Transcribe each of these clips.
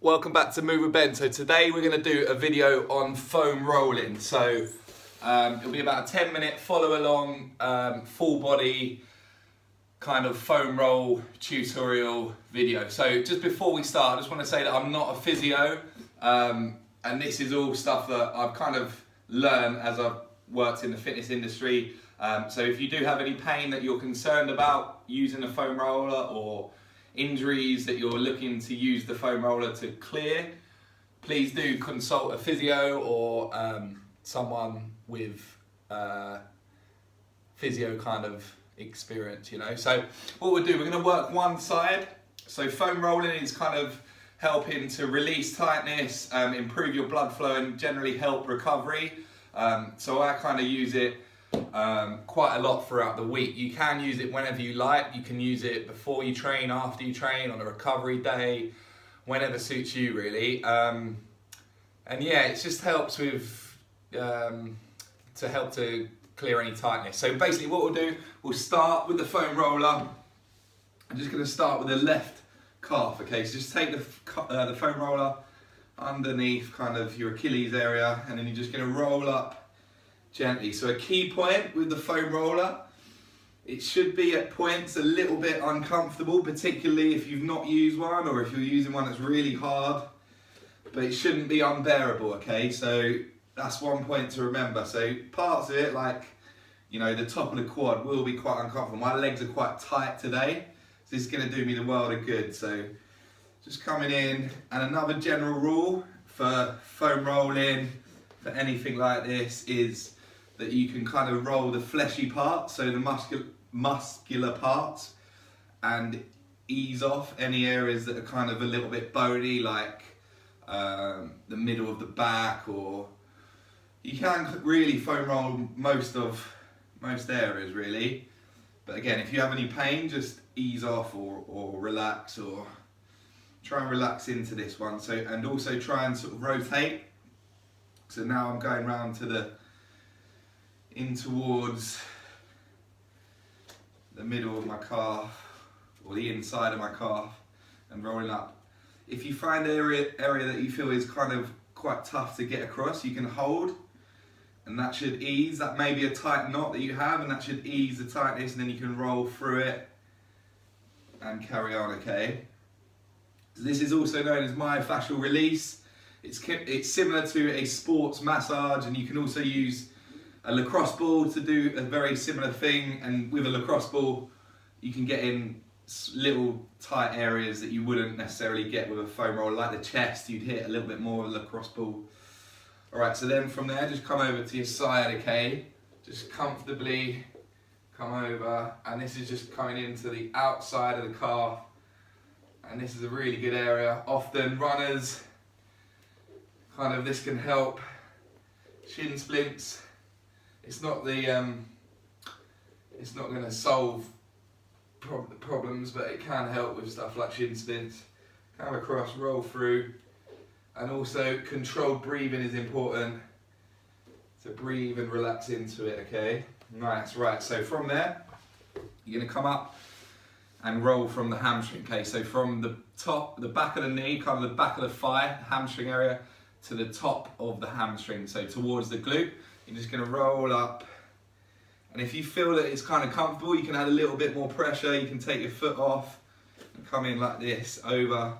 Welcome back to Move with Ben. So today we're going to do a video on foam rolling. So it'll be about a 10-minute follow along full body kind of foam roll tutorial video. So just before we start, I just want to say that I'm not a physio and this is all stuff that I've kind of learned as I've worked in the fitness industry. So if you do have any pain that you're concerned about using a foam roller or injuries that you're looking to use the foam roller to clear, please do consult a physio or someone with physio kind of experience, you know. So what we'll do, we're going to work one side. So foam rolling is kind of helping to release tightness, improve your blood flow and generally help recovery. So I kind of use it quite a lot throughout the week. You can use it whenever you like. You can use it before you train, after you train, on a recovery day, whenever suits you really. And yeah, it just helps with to help to clear any tightness. So basically what we'll do, we'll start with the foam roller. I'm just going to start with the left calf. Okay, so just take the foam roller underneath kind of your Achilles area, and then you're just going to roll up gently. So a key point with the foam roller, it should be at points a little bit uncomfortable, particularly if you've not used one or if you're using one that's really hard, but it shouldn't be unbearable, okay? So that's one point to remember. So parts of it, like, you know, the top of the quad will be quite uncomfortable. My legs are quite tight today, so this is going to do me the world of good. So just coming in, and another general rule for foam rolling, for anything like this, is that you can kind of roll the fleshy parts, so the muscular parts, and ease off any areas that are kind of a little bit bony, like the middle of the back, or you can really foam roll most areas really. But again, if you have any pain, just ease off or relax, or try and relax into this one. So, and also try and sort of rotate. So now I'm going round to in towards the middle of my calf, or the inside of my calf, and rolling up. If you find area that you feel is kind of quite tough to get across, you can hold, and that should ease. That may be a tight knot that you have, and that should ease the tightness, and then you can roll through it and carry on, okay? So this is also known as myofascial release. It's similar to a sports massage, and you can also use a lacrosse ball to do a very similar thing. And with a lacrosse ball, you can get in little tight areas that you wouldn't necessarily get with a foam roller, like the chest. You'd hit a little bit more with a lacrosse ball. All right, so then from there, just come over to your side, okay? Just comfortably come over, and this is just coming into the outside of the calf. And this is a really good area. Often runners, kind of, this can help shin splints. It's not it's not going to solve problems, but it can help with stuff like shin splints. Come across, roll through, and also controlled breathing is important. So breathe and relax into it, okay? Nice, right, so from there, you're going to come up and roll from the hamstring, okay? So from the top, the back of the knee, kind of the back of the thigh, hamstring area, to the top of the hamstring, so towards the glute. You're just going to roll up, and if you feel that it's kind of comfortable, you can add a little bit more pressure. You can take your foot off and come in like this, over.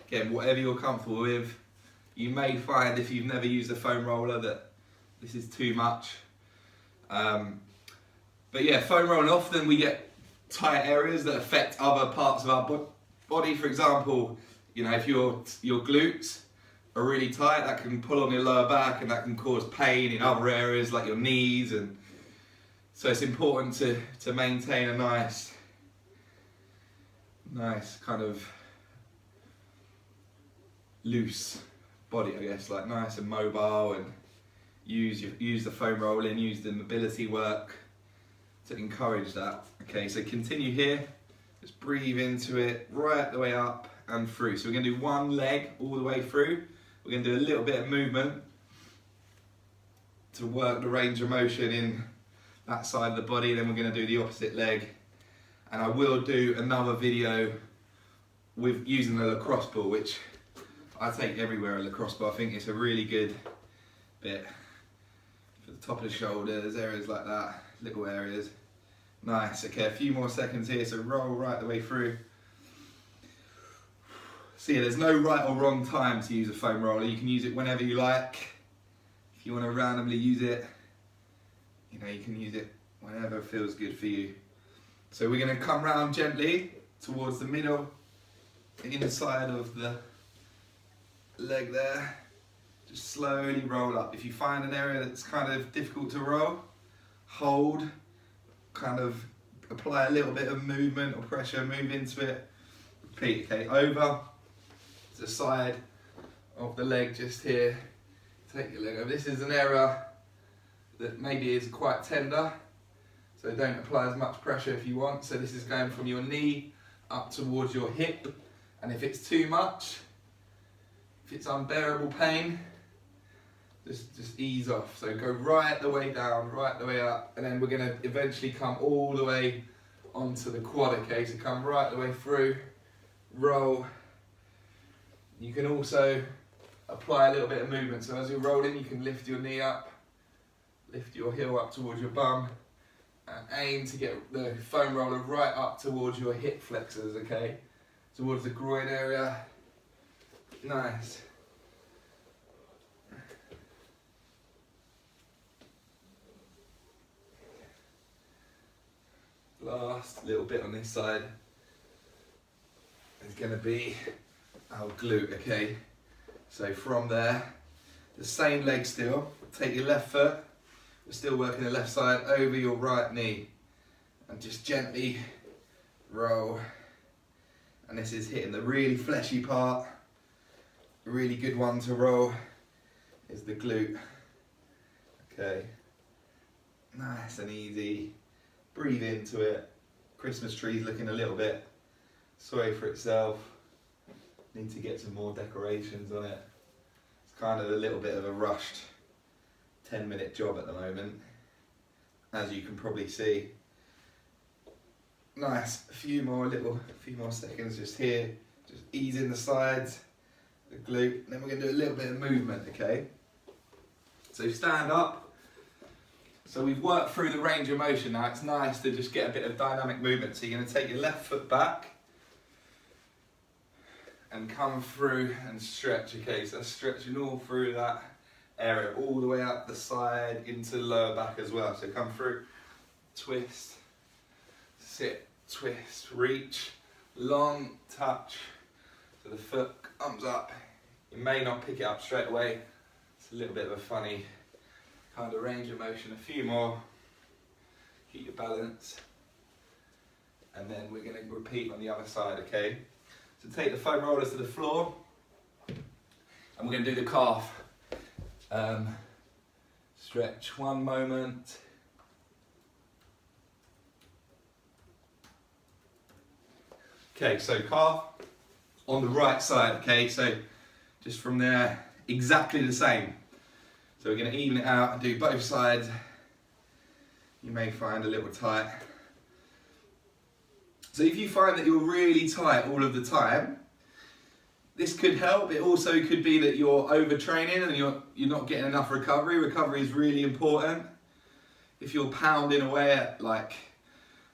Again, whatever you're comfortable with. You may find, if you've never used a foam roller, that this is too much. But yeah, foam rolling, often we get tight areas that affect other parts of our body. For example, you know, if your glutes are really tight, that can pull on your lower back, and that can cause pain in other areas like your knees. And so it's important to maintain a nice kind of loose body, I guess, like nice and mobile, and use the foam rolling, use the mobility work to encourage that. Okay, so continue here, just breathe into it right the way up and through. So we're going to do one leg all the way through. We're going to do a little bit of movement to work the range of motion in that side of the body. Then we're going to do the opposite leg, and I will do another video with using the lacrosse ball, which I take everywhere a lacrosse ball. I think it's a really good bit for the top of the shoulders, areas like that, little areas. Nice. Okay, a few more seconds here, so roll right the way through. So yeah, there's no right or wrong time to use a foam roller. You can use it whenever you like. If you want to randomly use it, you know, you can use it whenever feels good for you. So we're going to come round gently towards the middle, inside of the leg there. Just slowly roll up. If you find an area that's kind of difficult to roll, hold, kind of apply a little bit of movement or pressure, move into it, repeat. Okay, over to the side of the leg just here, take your leg over. This is an area that maybe is quite tender, so don't apply as much pressure if you want. So this is going from your knee up towards your hip, and if it's too much, if it's unbearable pain, just ease off. So go right the way down, right the way up, and then we're going to eventually come all the way onto the quad. Okay, so come right the way through, roll. You can also apply a little bit of movement. So as you're rolling, you can lift your knee up, lift your heel up towards your bum, and aim to get the foam roller right up towards your hip flexors, okay? Towards the groin area. Nice. Last little bit on this side is going to be our glute, okay? So from there, the same leg still, take your left foot, we're still working the left side, over your right knee, and just gently roll. And this is hitting the really fleshy part. A really good one to roll is the glute. Okay, nice and easy. Breathe into it. Christmas tree's looking a little bit sorry for itself. Need to get some more decorations on it. It's kind of a little bit of a rushed 10-minute job at the moment, as you can probably see. Nice, a few more seconds just here, just easing the sides, the glute, and then we're going to do a little bit of movement, okay? So stand up. So we've worked through the range of motion now. It's nice to just get a bit of dynamic movement. So you're going to take your left foot back and come through and stretch, okay? So that's stretching all through that area, all the way up the side into the lower back as well. So come through, twist, sit, twist, reach, long touch. So the foot comes up. You may not pick it up straight away. It's a little bit of a funny kind of range of motion. A few more, keep your balance, and then we're going to repeat on the other side, okay? So take the foam rollers to the floor, and we're going to do the calf stretch. One moment. Okay, so calf on the right side, okay? So just from there, exactly the same. So we're going to even it out and do both sides. You may find a little tight. So if you find that you're really tight all of the time, this could help. It also could be that you're overtraining and you're not getting enough recovery. Recovery is really important. If you're pounding away at like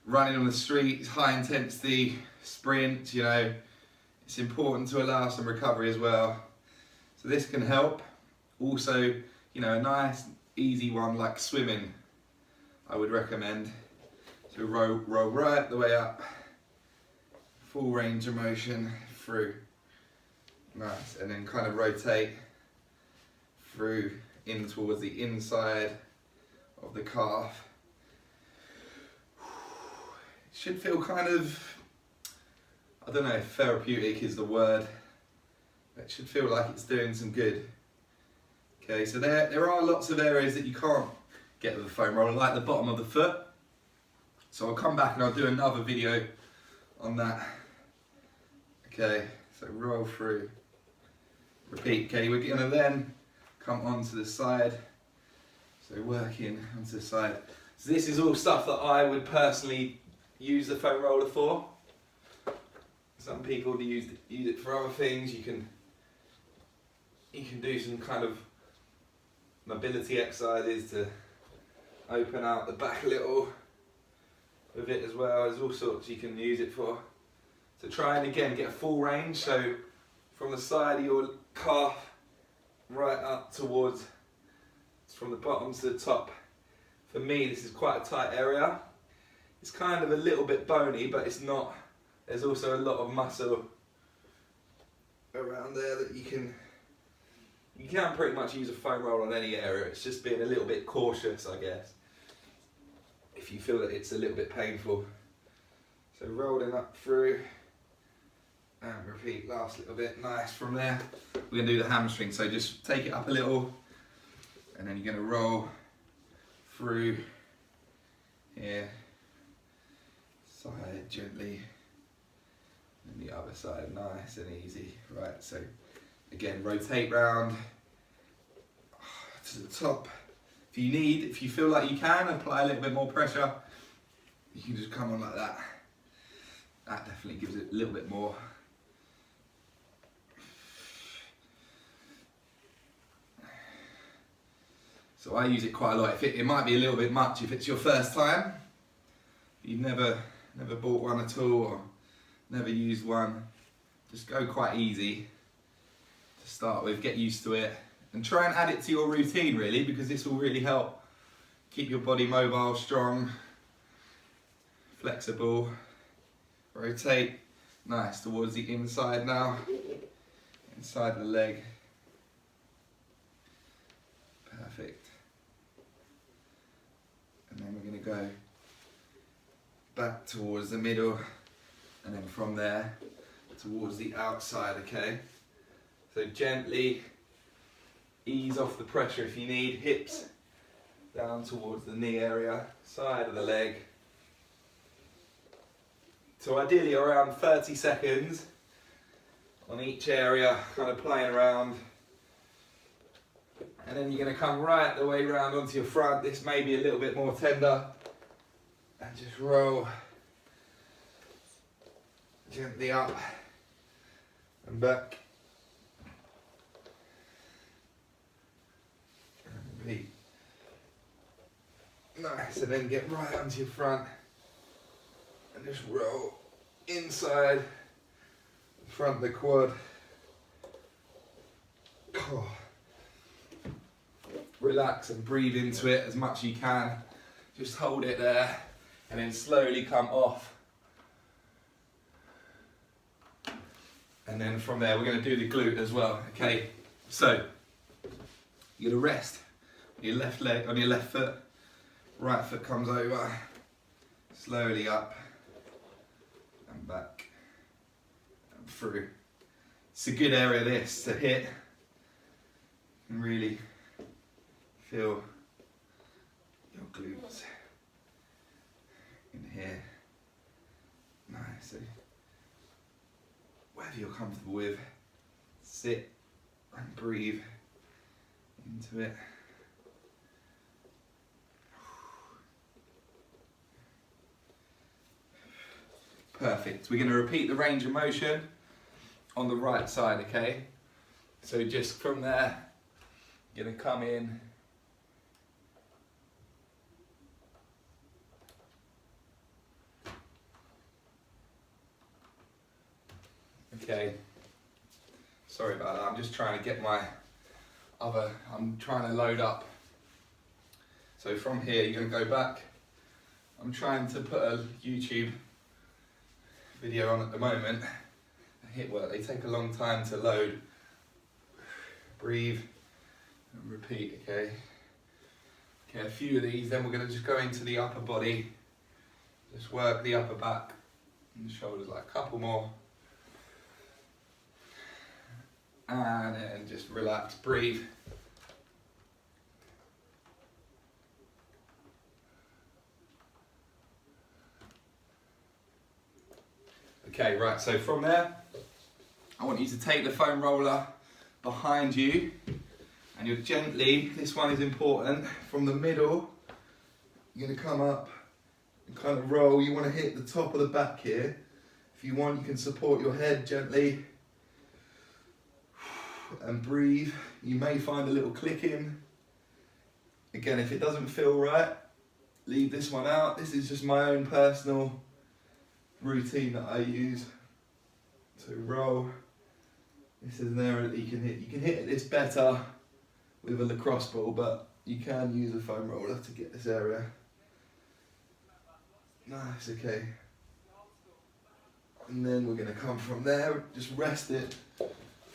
running on the streets, high intensity sprints, you know, it's important to allow some recovery as well. So this can help. Also, you know, a nice easy one like swimming, I would recommend. So roll right the way up, full range of motion through. Nice, and then kind of rotate through in towards the inside of the calf. It should feel kind of, I don't know if therapeutic is the word, but it should feel like it's doing some good. Okay, so there are lots of areas that you can't get with a foam roller, like the bottom of the foot. So I'll come back and I'll do another video on that. Okay, so roll through, repeat. Okay, we're gonna then come onto the side. So working onto the side. So this is all stuff that I would personally use the foam roller for. Some people use it for other things. You can You can do some kind of mobility exercises to open out the back a little with it as well. There's all sorts you can use it for. So try and again get a full range, so from the side of your calf right up towards, from the bottom to the top. For me, this is quite a tight area. It's kind of a little bit bony, but it's not. There's also a lot of muscle around there that you can pretty much use a foam roll on any area. It's just being a little bit cautious, I guess, if you feel that it's a little bit painful. So rolling up through and repeat last little bit. Nice. From there we're going to do the hamstring, so just take it up a little and then you're going to roll through here, side gently, and the other side, nice and easy. Right, so again, rotate round to the top. If you feel like you can, apply a little bit more pressure. You can just come on like that. That definitely gives it a little bit more. So I use it quite a lot. It might be a little bit much if it's your first time. You've never bought one at all or never used one. Just go quite easy to start with, get used to it, and try and add it to your routine really, because this will really help keep your body mobile, strong, flexible. Rotate, nice, towards the inside now, inside of the leg. Perfect. And then we're going to go back towards the middle, and then from there towards the outside, okay? So gently ease off the pressure if you need, hips down towards the knee area, side of the leg. So ideally around 30 seconds on each area, kind of playing around. And then you're going to come right the way round onto your front. This may be a little bit more tender. And just roll gently up and back. And repeat. Nice, and then get right onto your front and just roll inside, front of the quad. Oh. Relax and breathe into it as much as you can. Just hold it there and then slowly come off. And then from there we're going to do the glute as well, okay? So you're going to rest on your left leg, on your left foot. Right foot comes over, slowly up and back and through. It's a good area this to hit and really feel your glutes in here. Nice. So whatever you're comfortable with, sit and breathe into it. Perfect. We're going to repeat the range of motion on the right side, okay? So just from there, you're going to come in. Okay. Sorry about that. I'm just trying to get my I'm trying to load up. So from here, you're going to go back. I'm trying to put a YouTube video on at the moment. Hit work, they take a long time to load. Breathe and repeat, okay? Okay, a few of these, then we're going to just go into the upper body. Just work the upper back and the shoulders, like a couple more. And then just relax, breathe. Okay, right, so from there, I want you to take the foam roller behind you and you're gently, this one is important, from the middle, you're going to come up and kind of roll. You want to hit the top of the back here. If you want, you can support your head gently And breathe. You may find a little clicking. Again, if it doesn't feel right, leave this one out. This is just my own personal routine that I use to roll. This is an area that you can hit. You can hit this better with a lacrosse ball, but you can use a foam roller to get this area. Nice, okay. And then we're going to come from there, just rest it,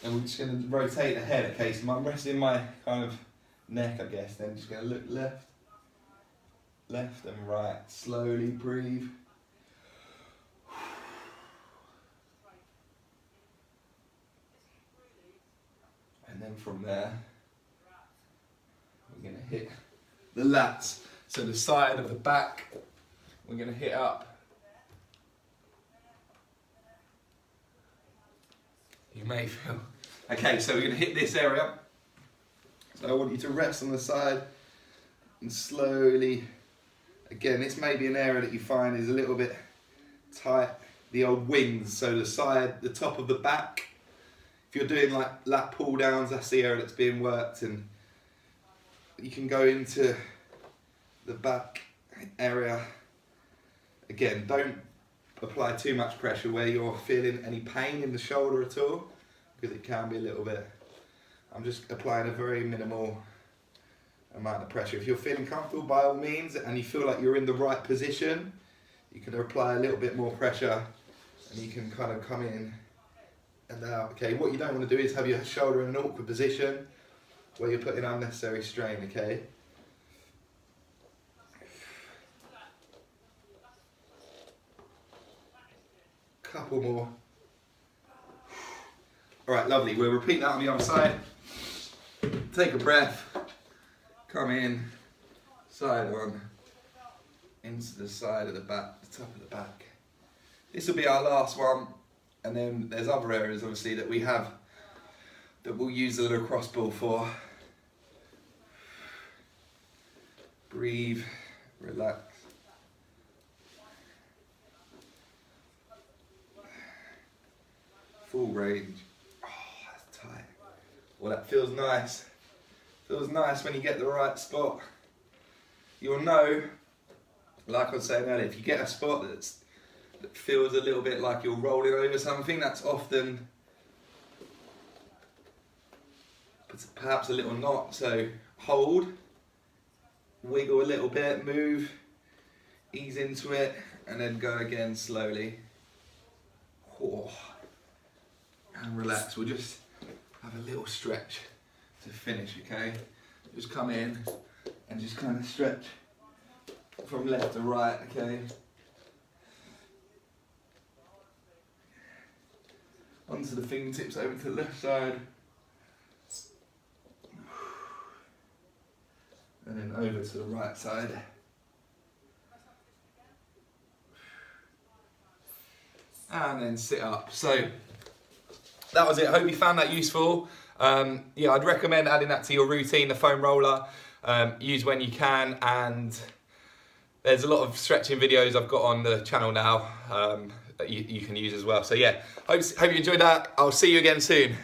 and we're just going to rotate the head. Okay, so I'm resting my kind of neck, I guess. Then just going to look left, left and right. Slowly breathe. And then from there, we're going to hit the lats. So the side of the back, we're going to hit up. You may feel. Okay, so we're going to hit this area. So I want you to rest on the side and slowly, again, this may be an area that you find is a little bit tight, the old wings, so the side, the top of the back. If you're doing like lat pull downs, that's the area that's being worked, and you can go into the back area. Again, don't apply too much pressure where you're feeling any pain in the shoulder at all, because it can be a little bit. I'm just applying a very minimal amount of pressure. If you're feeling comfortable, by all means, and you feel like you're in the right position, you can apply a little bit more pressure and you can kind of come in and out. Okay, what you don't want to do is have your shoulder in an awkward position where you're putting unnecessary strain, okay? Couple more. All right, lovely. We'll repeat that on the other side. Take a breath. Come in, side on, into the side of the back, the top of the back. This will be our last one, and then there's other areas obviously that we have that we'll use the lacrosse ball for. Breathe, relax. Full range. Oh, that's tight. Well, that feels nice. Feels nice when you get the right spot. You'll know, like I was saying earlier, if you get a spot that feels a little bit like you're rolling over something, that's often perhaps a little knot. So hold, wiggle a little bit, move, ease into it, and then go again slowly. Oh. And relax. We'll just have a little stretch to finish, okay? Just come in and just kind of stretch from left to right, okay? Onto the fingertips, over to the left side. And then over to the right side. And then sit up. So that was it. I hope you found that useful. Yeah, I'd recommend adding that to your routine, the foam roller. Use when you can, and there's a lot of stretching videos I've got on the channel now that you can use as well. So yeah, hope you enjoyed that. I'll see you again soon.